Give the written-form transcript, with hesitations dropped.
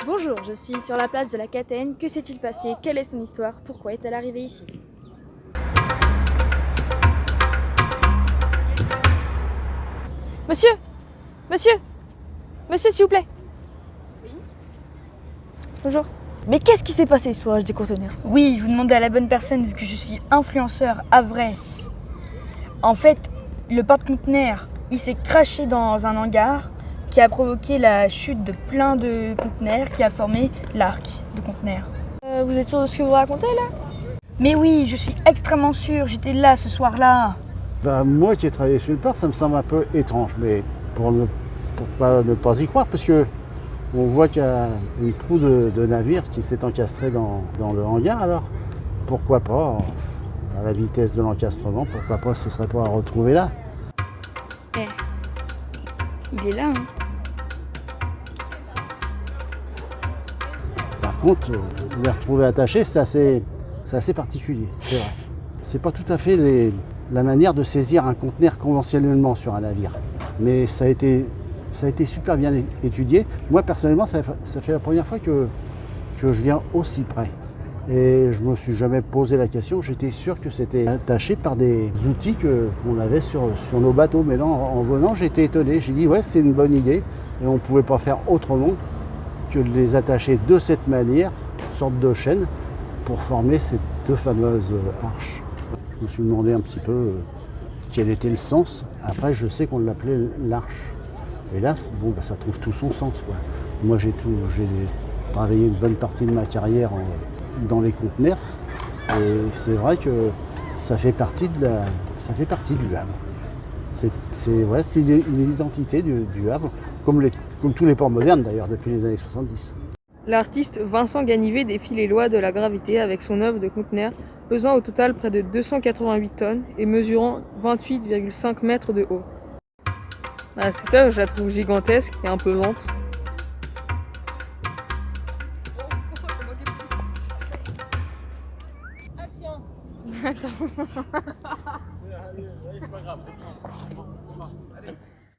Bonjour, je suis sur la place de la Catène. Que s'est-il passé? Quelle est son histoire? Pourquoi est-elle arrivée ici? Monsieur! Monsieur! Monsieur, s'il vous plaît! Oui? Bonjour. Mais qu'est-ce qui s'est passé sur l'âge des conteneurs? Oui, vous demandez à la bonne personne vu que je suis influenceur à vrai. En fait, le porte-conteneur, il s'est craché dans un hangar qui a provoqué la chute de plein de conteneurs qui a formé l'arc de conteneurs. Vous êtes sûr de ce que vous racontez là? Mais oui, je suis extrêmement sûr, j'étais là ce soir-là. Moi qui ai travaillé sur le port, ça me semble un peu étrange, mais pour ne pas y croire, parce que on voit qu'il y a une proue de navire qui s'est encastrée dans le hangar, alors pourquoi pas, à la vitesse de l'encastrement, pourquoi pas ce serait pas à retrouver là. Il est là, hein. Par contre, les retrouver attachés, c'est assez particulier, c'est vrai. C'est pas tout à fait la manière de saisir un conteneur conventionnellement sur un navire. Mais ça a été super bien étudié. Moi, personnellement, ça fait la première fois que je viens aussi près. Et je me suis jamais posé la question. J'étais sûr que c'était attaché par des outils qu'on avait sur nos bateaux. Mais là, en venant, j'ai été étonné. J'ai dit, ouais, c'est une bonne idée. Et on ne pouvait pas faire autrement que de les attacher de cette manière, une sorte de chaîne, pour former ces deux fameuses arches. Je me suis demandé un petit peu quel était le sens. Après, je sais qu'on l'appelait l'arche. Et là, bon, ça trouve tout son sens, quoi. Moi, j'ai travaillé une bonne partie de ma carrière dans les conteneurs. Et c'est vrai que ça fait partie du Havre. C'est l'identité du Havre, comme tous les ports modernes d'ailleurs depuis les années 70. L'artiste Vincent Ganivet défie les lois de la gravité avec son œuvre de conteneur pesant au total près de 288 tonnes et mesurant 28,5 mètres de haut. Cette œuvre, je la trouve gigantesque et imposante. Action! Attends. C'est pas grave. Allez.